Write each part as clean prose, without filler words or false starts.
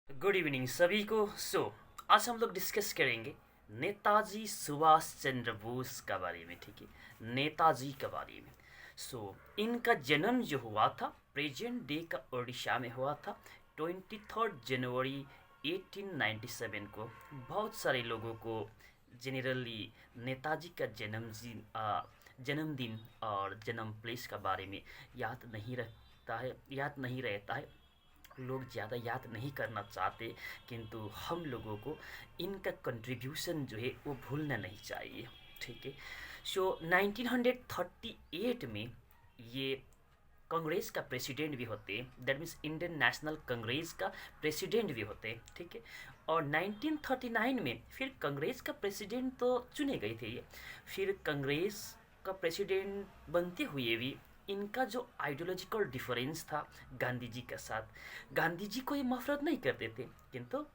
Good evening सभी को। आज हम लोग डिस्कस करेंगे नेताजी सुभाष चंद्र बोस के बारे में। ठीक है, नेताजी के बारे में। इनका जन्म जो हुआ था प्रेजेंट डे का उड़ीसा में हुआ था 23 जनवरी 1897 को। बहुत सारे लोगों को जनरली नेताजी का जन्मदिन और जन्म प्लेस के बारे में याद नहीं रहता है। लोग ज़्यादा याद नहीं करना चाहते, किंतु हम लोगों को इनका कंट्रीब्यूशन जो है वो भूलना नहीं चाहिए। ठीक है। 1938 में ये कांग्रेस का प्रेसिडेंट भी होते, that means Indian national Congress का प्रेसिडेंट भी होते। ठीक है। और 1939 में फिर कांग्रेस का प्रेसिडेंट तो चुने गए थे ये। फिर कांग्रेस का प्रेसिडेंट बनते हुए भी इनका जो आइडियोलॉजिकल डिफरेंस था गांधी जी के साथ, गांधी जी को ये नफरत नहीं करते थे, किंतु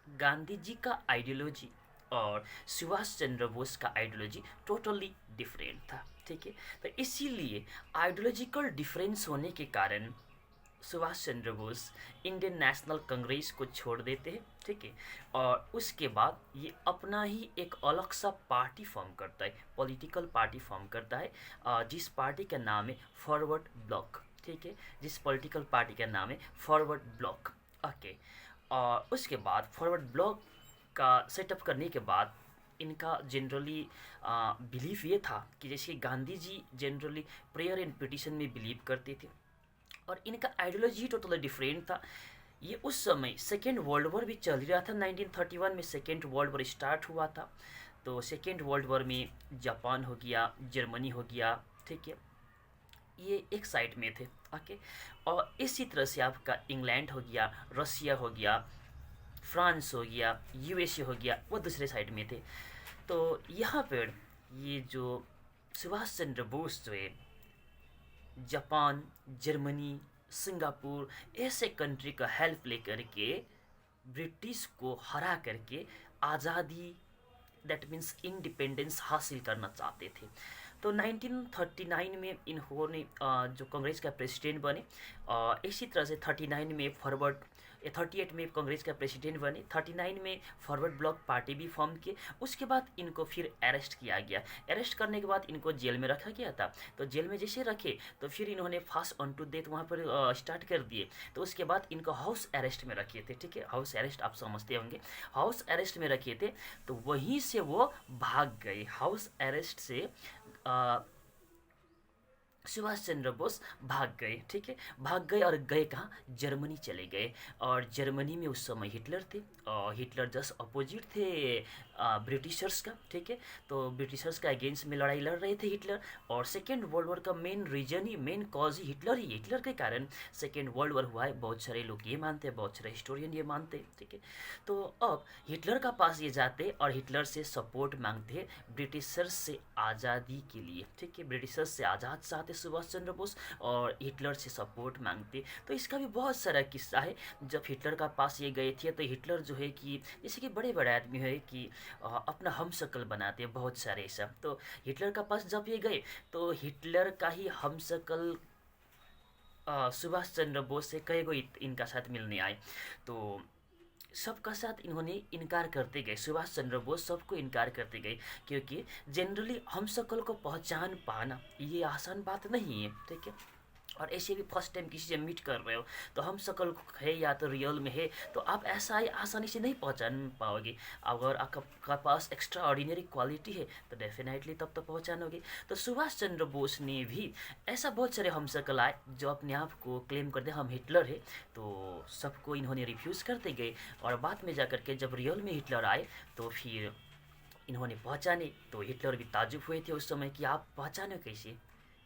गांधी जी का आइडियोलॉजी और सुभाष चंद्र बोस का आइडियोलॉजी टोटली डिफरेंट था। ठीक है। तो इसीलिए आइडियोलॉजिकल डिफरेंस होने के कारण सुभाष चंद्र बोस इंडियन नेशनल कांग्रेस को छोड़ देते हैं। ठीक है। और उसके बाद ये अपना ही एक अलग सा पार्टी फॉर्म करता है, पॉलिटिकल पार्टी फॉर्म करता है, जिस पार्टी का नाम है फॉरवर्ड ब्लॉक। ठीक है। जिस पॉलिटिकल पार्टी का नाम है फॉरवर्ड ब्लॉक। ओके। और उसके बाद फॉरवर्ड ब्लॉक का सेटअप करने के बाद इनका जनरली बिलीफ ये था कि जैसे Gandhi ji generally prayer and petition में बिलीव करते थे, और इनका आइडियोलॉजी टोटली डिफरेंट था। ये उस समय सेकेंड वर्ल्ड वॉर भी चल रहा था। 1931 में सेकेंड वर्ल्ड वॉर स्टार्ट हुआ था। तो सेकेंड वर्ल्ड वॉर में जापान हो गया, जर्मनी हो गया। ठीक है। ये एक साइड में थे। ओके। और इसी तरह से आपका इंग्लैंड हो गया, रसिया हो गया, फ्रांस हो गया, यूएसए हो गया, वो दूसरे साइड में थे। तो यहाँ पर ये जो सुभाष चंद्र बोस जो है जापान, जर्मनी, सिंगापुर ऐसे कंट्री का हेल्प लेकर के ब्रिटिश को हरा करके आज़ादी, दैट मीन्स इंडिपेंडेंस हासिल करना चाहते थे। तो 1939 में इन्होंने जो कांग्रेस का प्रेसिडेंट बने, इसी तरह से 39 में फॉरवर्ड 38 में कांग्रेस का प्रेसिडेंट बने, 39 में फॉरवर्ड ब्लॉक पार्टी भी फॉर्म किए। उसके बाद इनको फिर अरेस्ट किया गया। अरेस्ट करने के बाद इनको जेल में रखा गया था। तो जेल में जैसे रखे तो फिर इन्होंने फास्ट ऑन टू डेथ वहाँ पर स्टार्ट कर दिए। तो उसके बाद इनको हाउस अरेस्ट में रखे थे। ठीक है। हाउस अरेस्ट आप समझते होंगे, हाउस अरेस्ट में रखे थे। तो वहीं से वो भाग गए हाउस अरेस्ट से। सुभाष चंद्र बोस भाग गए। ठीक है। भाग गए और गए कहाँ, जर्मनी चले गए। और जर्मनी में उस समय हिटलर थे, और हिटलर जस्ट अपोजिट थे ब्रिटिशर्स का। ठीक है। तो ब्रिटिशर्स का अगेंस्ट में लड़ाई लड़ रहे थे हिटलर। और सेकेंड वर्ल्ड वॉर का main reason he, main cause he Hitler he. Hitler के कारण सेकेंड वर्ल्ड वॉर हुआ है, बहुत सारे लोग ये मानते हैं, बहुत सारे हिस्टोरियन ये मानते हैं। ठीक है। तो अब हिटलर का पास ये जाते और हिटलर से सपोर्ट मांगते ब्रिटिशर्स से आज़ादी के लिए। ठीक है। ब्रिटिशर्स से आज़ाद चाहते सुभाष चंद्र बोस, और हिटलर से सपोर्ट मांगते। तो इसका भी बहुत सारा किस्सा है। जब हिटलर का पास ये गए थे तो हिटलर जो है कि जैसे कि बड़े बड़े आदमी है कि अपना हम शक्ल बनाते हैं बहुत सारे ऐसा। तो हिटलर का पास जब ये गए तो हिटलर का ही हम शक्ल सुभाष चंद्र बोस से कई गो इनका साथ मिलने आए। तो सबका साथ इन्होंने इनकार करते गए, सुभाष चंद्र बोस सबको इनकार करते गए, क्योंकि जनरली हम शक्ल को पहचान पाना ये आसान बात नहीं है। ठीक है। और ऐसे भी फर्स्ट टाइम किसी से मीट कर रहे हो तो हम शक्ल है या तो रियल में है, तो आप ऐसा ही आसानी से नहीं पहचान पाओगे। अगर आपका पास एक्स्ट्रा ऑर्डिनरी क्वालिटी है तो डेफिनेटली तब तो पहचानोगे। तो सुभाष चंद्र बोस ने भी ऐसा बहुत सारे हम शक्ल आए जो अपने आप को क्लेम करते हम हिटलर है, तो सबको इन्होंने रिफ्यूज़ करते गए। और बाद में जाकर के जब रियल में हिटलर आए तो फिर इन्होंने पहचाने। तो हिटलर भी ताजुब हुए थे उस समय कि आप पहचाने कैसे,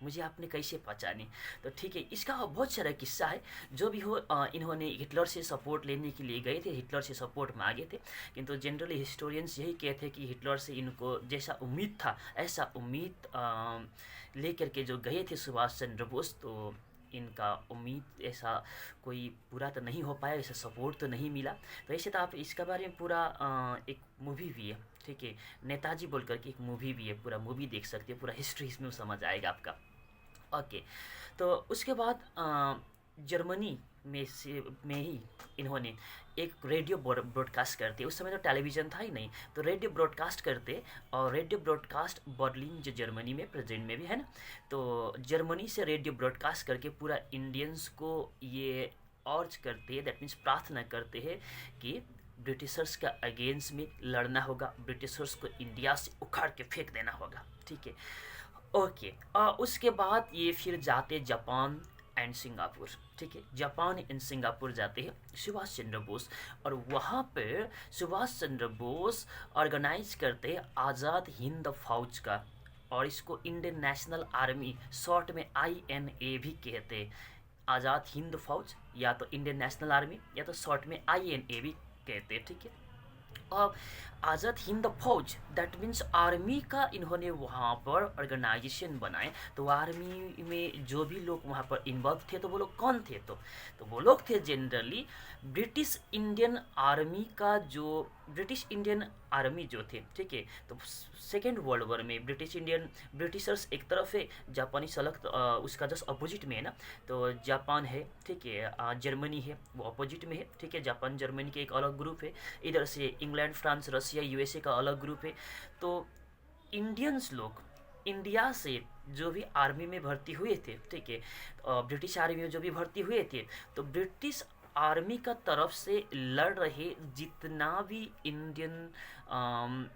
मुझे आपने कैसे पहचाने। तो ठीक है, इसका बहुत सारा किस्सा है। जो भी हो, इन्होंने हिटलर से सपोर्ट लेने के लिए गए थे, हिटलर से सपोर्ट मांगे थे, किंतु जनरली हिस्टोरियंस यही कहते हैं कि हिटलर से इनको जैसा उम्मीद था ऐसा उम्मीद लेकर के जो गए थे सुभाष चंद्र बोस, तो इनका उम्मीद ऐसा कोई पूरा तो नहीं हो पाया, ऐसा सपोर्ट तो नहीं मिला। तो ऐसे तो आप इसका बारे में पूरा एक मूवी भी है। ठीक है। नेताजी बोल करके एक मूवी भी है, पूरा मूवी देख सकते हैं, पूरा हिस्ट्री इसमें समझ आएगा आपका। ओके। तो उसके बाद जर्मनी में ही इन्होंने एक रेडियो ब्रॉडकास्ट करते, उस समय तो टेलीविज़न था ही नहीं, तो रेडियो ब्रॉडकास्ट करते। और रेडियो ब्रॉडकास्ट बर्लिन जो जर्मनी में प्रेजेंट में भी है ना, तो जर्मनी से रेडियो ब्रॉडकास्ट करके पूरा इंडियंस को ये अर्ज करते हैं, दैट मीन्स प्रार्थना करते हैं कि ब्रिटिशर्स का अगेंस्ट में लड़ना होगा, ब्रिटिशर्स को इंडिया से उखाड़ के फेंक देना होगा, ठीक है। ओके, उसके बाद ये फिर जाते जापान एंड सिंगापुर, ठीक है। जापान एंड सिंगापुर जाते हैं सुभाष चंद्र बोस, और वहाँ पर सुभाष चंद्र बोस ऑर्गेनाइज करते हैं आज़ाद हिंद फौज का, और इसको इंडियन नेशनल आर्मी, शॉर्ट में INA भी कहते हैं। आज़ाद हिंद फौज या तो इंडियन नेशनल आर्मी या तो शॉर्ट में INA भी कहते हैं, ठीक है। और आज़ाद हिंद फौज दैट मीन्स आर्मी का इन्होंने वहाँ पर ऑर्गेनाइजेशन बनाए। तो आर्मी में जो भी लोग वहाँ पर इन्वॉल्व थे, तो वो लोग कौन थे? तो वो लोग थे जनरली ब्रिटिश इंडियन आर्मी का, जो ब्रिटिश इंडियन आर्मी जो थे, ठीक है। तो सेकेंड वर्ल्ड वॉर में ब्रिटिशर्स एक तरफ है, जापानीज अलग, उसका जस्ट अपोजिट में है ना। तो जापान है, ठीक है, जर्मनी है, वो अपोजिट में है, ठीक है। जापान जर्मनी के एक अलग ग्रुप है, इधर से इंग्लैंड फ्रांस रसिया USA का अलग ग्रुप है। तो इंडियंस लोग इंडिया से जो भी आर्मी में भर्ती हुए थे, ठीक है, ब्रिटिश आर्मी में जो भी भर्ती हुए थे, तो ब्रिटिश आर्मी का तरफ से लड़ रहे जितना भी इंडियन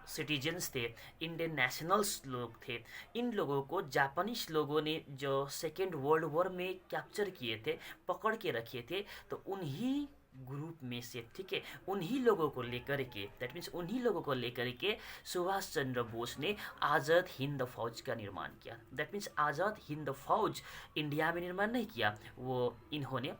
सिटीजन्स थे, इंडियन नेशनल्स लोग थे, इन लोगों को जापानीज लोगों ने जो सेकेंड वर्ल्ड वॉर में कैप्चर किए थे, पकड़ के रखे थे, तो उन्हीं ग्रुप में से, ठीक है, उन्हीं लोगों को लेकर के, दैट मीन्स उन्हीं लोगों को लेकर के सुभाष चंद्र बोस ने आज़ाद हिंद फौज का निर्माण किया। दैट मीन्स आज़ाद हिंद फौज इंडिया में निर्माण नहीं किया, वो इन्होंने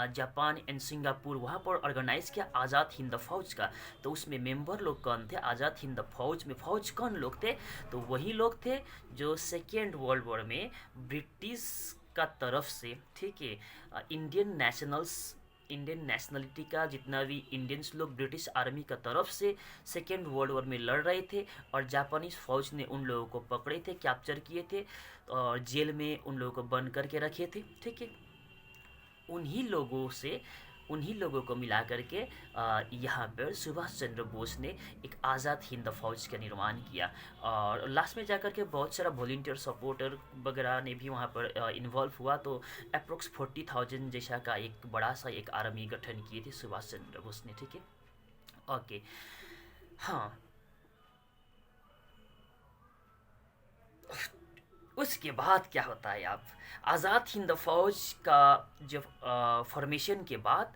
जापान एंड सिंगापुर वहाँ पर ऑर्गेनाइज किया आज़ाद हिंद फौज का। तो उसमें मेंबर लोग कौन थे? आज़ाद हिंद फौज में फौज कौन लोग थे? तो वही लोग थे जो सेकेंड वर्ल्ड वॉर में ब्रिटिश का तरफ से, ठीक है, इंडियन नेशनलिटी का जितना भी इंडियंस लोग ब्रिटिश आर्मी का तरफ से सेकेंड वर्ल्ड वॉर में लड़ रहे थे, और जापानीज फौज ने उन लोगों को पकड़े थे, कैप्चर किए थे, और जेल में उन लोगों को बंद करके रखे थे, ठीक है। उन्हीं लोगों को मिला करके यहाँ पर सुभाष चंद्र बोस ने एक आज़ाद हिंद फौज का निर्माण किया। और लास्ट में जाकर के बहुत सारा वॉलंटियर सपोर्टर वगैरह ने भी वहाँ पर इन्वॉल्व हुआ, तो अप्रोक्स 40,000 जैसा का एक बड़ा सा एक आर्मी गठन किए थे सुभाष चंद्र बोस ने, ठीक है। ओके, हाँ, उसके बाद क्या होता है? आप आज़ाद हिंद फौज का जब फॉर्मेशन के बाद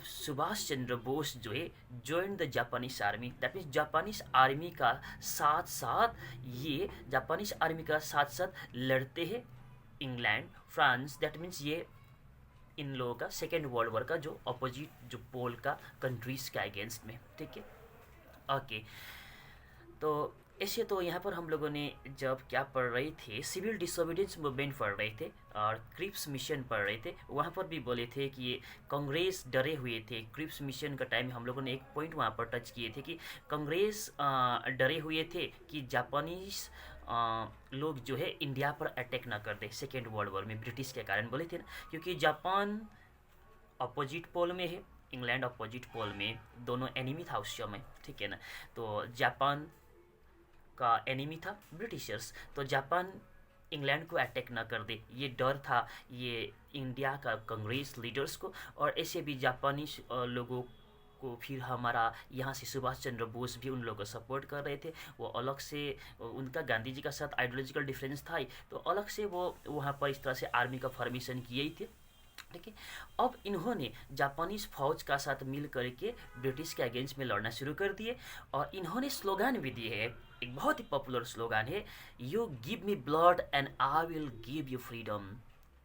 सुभाष चंद्र बोस जो है join the Japanese army, that means Japanese army का साथ साथ ये जापानीज आर्मी का साथ साथ लड़ते हैं इंग्लैंड फ्रांस, दैट मीन्स ये इन लोगों का सेकेंड वर्ल्ड वॉर का जो अपोजिट जो पोल का कंट्रीज के अगेंस्ट में, ठीक है। ओके, तो ऐसे तो यहाँ पर हम लोगों ने जब क्या पढ़ रहे थे, सिविल डिसोबीडियंस मूवमेंट पढ़ रहे थे और क्रिप्स मिशन पढ़ रहे थे, वहाँ पर भी बोले थे कि ये कांग्रेस डरे हुए थे। क्रिप्स मिशन का टाइम हम लोगों ने एक पॉइंट वहाँ पर टच किए थे कि कांग्रेस डरे हुए थे कि जापानीज लोग जो है इंडिया पर अटैक ना कर दे सेकेंड वर्ल्ड वॉर में, ब्रिटिश के कारण बोले थे ना, क्योंकि जापान अपोजिट पोल में है, इंग्लैंड अपोजिट पोल में, दोनों एनिमी था उस समय, ठीक है ना। तो जापान का एनिमी था ब्रिटिशर्स, तो जापान इंग्लैंड को अटैक ना कर दे, ये डर था ये इंडिया का कांग्रेस लीडर्स को। और ऐसे भी जापानीज लोगों को फिर हमारा यहाँ से सुभाष चंद्र बोस भी उन लोगों को सपोर्ट कर रहे थे। वो अलग से उनका गांधी जी का साथ आइडियोलॉजिकल डिफरेंस था ही, तो अलग से वो वहाँ पर इस तरह से आर्मी का फॉर्मेशन किए ही थे, ठीक है। अब इन्होंने जापानीज फौज का साथ मिल करके ब्रिटिश के अगेंस्ट में लड़ना शुरू कर दिए, और इन्होंने स्लोगान भी दिए है, एक बहुत ही पॉपुलर स्लोगान है, you give me blood and I will give you freedom.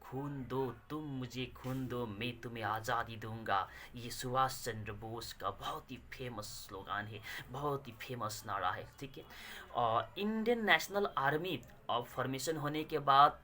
खून दो, तुम मुझे खून दो, मैं तुम्हें आज़ादी दूंगा। ये सुभाष चंद्र बोस का बहुत ही फेमस स्लोगान है, बहुत ही फेमस नारा है, ठीक है। और इंडियन नेशनल आर्मी अब फॉर्मेशन होने के बाद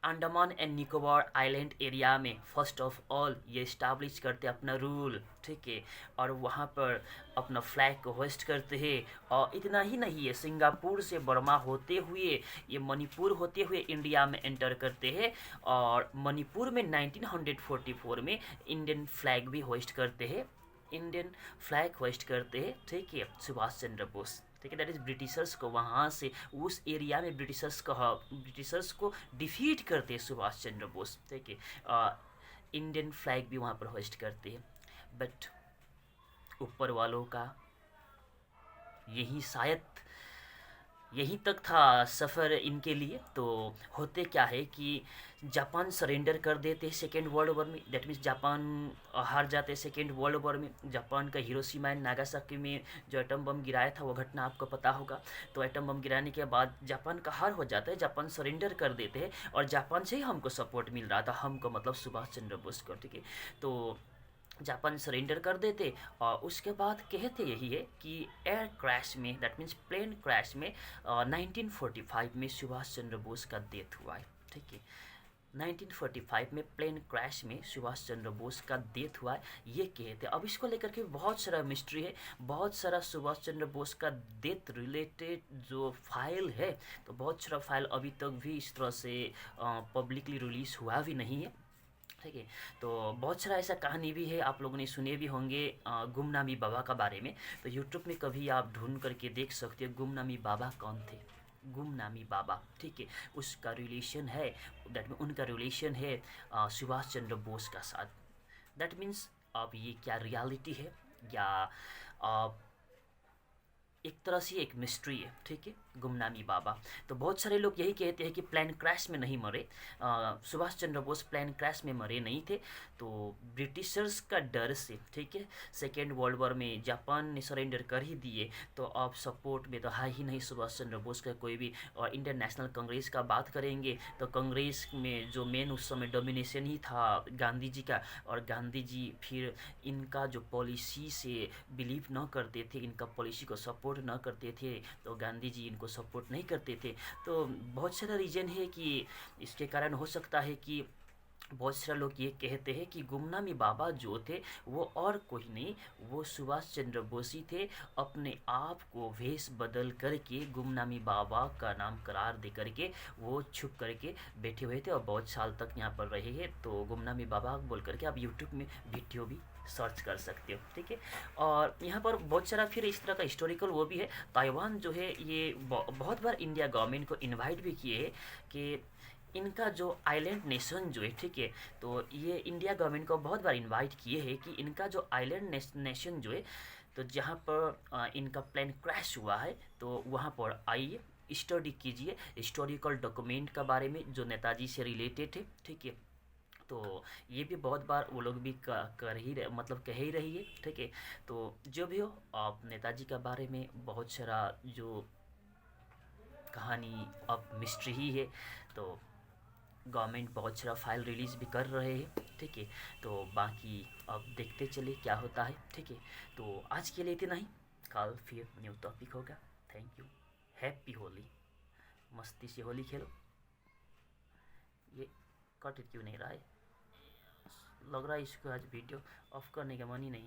Andaman and Nicobar island area में फर्स्ट ऑफ ऑल ये इस्टाब्लिश करते हैं अपना रूल, ठीक है, और वहाँ पर अपना फ्लैग को होस्ट करते हैं। और इतना ही नहीं है, सिंगापुर से बर्मा होते हुए ये मणिपुर होते हुए इंडिया में एंटर करते हैं, और मणिपुर में 1944 में इंडियन फ्लैग भी होस्ट करते हैं, इंडियन फ्लैग होस्ट करते हैं, ठीक है, सुभाष चंद्र बोस, ठीक है। दैट इज ब्रिटिशर्स को वहाँ से उस एरिया में ब्रिटिशर्स को डिफीट करते हैं सुभाष चंद्र बोस, ठीक है। इंडियन फ्लैग भी वहाँ पर होस्ट करते हैं। बट ऊपर वालों का यही शायद यहीं तक था सफ़र इनके लिए। तो होते क्या है कि जापान सरेंडर कर देते हैं सेकेंड वर्ल्ड वॉर में, दैट मीन्स जापान हार जाते हैं सेकेंड वर्ल्ड वॉर में। जापान का हिरोशिमा एंड नागासाकी में जो एटम बम गिराया था वो घटना आपको पता होगा। तो एटम बम गिराने के बाद जापान का हार हो जाता है, जापान सरेंडर कर देते हैं, और जापान से ही हमको सपोर्ट मिल रहा था, हमको मतलब सुभाष चंद्र बोस को, ठीक है। तो जापान सरेंडर कर देते, और उसके बाद कहते यही है कि एयर क्रैश में, दैट मीन्स प्लेन क्रैश में 1945 में सुभाष चंद्र बोस का डेथ हुआ है, ठीक है। 1945 में प्लेन क्रैश में सुभाष चंद्र बोस का डेथ हुआ है, ये कहते हैं। अब इसको लेकर के बहुत सारा मिस्ट्री है, बहुत सारा सुभाष चंद्र बोस का डेथ रिलेटेड जो फाइल है, तो बहुत सारा फाइल अभी तक भी इस तरह से पब्लिकली रिलीज़ हुआ भी नहीं है, ठीक है। तो बहुत सारा ऐसा कहानी भी है, आप लोगों ने सुने भी होंगे गुमनामी बाबा का बारे में। तो यूट्यूब में कभी आप ढूंढ करके देख सकते हो गुमनामी बाबा कौन थे, गुमनामी बाबा, ठीक है। उसका रिलेशन है, दैट मीन उनका रिलेशन है सुभाष चंद्र बोस का साथ। दैट मीन्स अब ये क्या रियलिटी है या एक तरह से एक मिस्ट्री है, ठीक है, गुमनामी बाबा। तो बहुत सारे लोग यही कहते हैं कि प्लेन क्रैश में नहीं मरे, सुभाष चंद्र बोस प्लेन क्रैश में मरे नहीं थे। तो ब्रिटिशर्स का डर से, ठीक है, सेकेंड वर्ल्ड वॉर में जापान ने सरेंडर कर ही दिए, तो अब सपोर्ट में तो है ही नहीं सुभाष चंद्र बोस का कोई भी। और इंडियन नेशनल कांग्रेस का बात करेंगे तो कांग्रेस में जो मेन उस समय डोमिनेशन ही था गांधी जी का, और गांधी जी फिर इनका जो पॉलिसी से बिलीव न करते थे, इनका पॉलिसी को सपोर्ट न करते थे, तो गांधी जी इनको सपोर्ट नहीं करते थे। तो बहुत सारा रीज़न है कि इसके कारण हो सकता है कि बहुत सारे लोग ये कहते हैं कि गुमनामी बाबा जो थे वो और कोई नहीं, वो सुभाष चंद्र बोस ही थे। अपने आप को वेश बदल करके गुमनामी बाबा का नाम करार दे करके वो छुप करके बैठे हुए थे, और बहुत साल तक यहाँ पर रहे हैं। तो गुमनामी बाबा बोल करके आप यूट्यूब में वीडियो भी सर्च कर सकते हो, ठीक है। और यहाँ पर बहुत सारा फिर इस तरह का हिस्टोरिकल वो भी है। ताइवान जो है ये बहुत बार इंडिया गवर्नमेंट को इनवाइट भी किए हैं कि इनका जो आइलैंड नेशन जो है, ठीक है, तो ये इंडिया गवर्नमेंट को बहुत बार इनवाइट किए हैं कि इनका जो आइलैंड नेशन जो है, तो जहाँ पर इनका प्लेन क्रैश हुआ है, तो वहाँ पर आइए, स्टडी कीजिए हिस्टोरिकल डॉक्यूमेंट का बारे में जो नेताजी से रिलेटेड है, ठीक है। तो ये भी बहुत बार वो लोग भी कर ही मतलब कह ही रही है, ठीक है। तो जो भी हो, आप नेताजी के बारे में बहुत सारा जो कहानी अब मिस्ट्री ही है। तो गवर्नमेंट बहुत सारा फाइल रिलीज़ भी कर रहे हैं, ठीक है। तो बाकी अब देखते चले क्या होता है, ठीक है। तो आज के लिए इतना ही, कल फिर न्यू टॉपिक होगा। थैंक यू, हैप्पी होली, मस्ती से होली खेलो। ये कट क्यों नहीं रहा है, लग रहा है इसको आज वीडियो ऑफ करने का मन ही नहीं।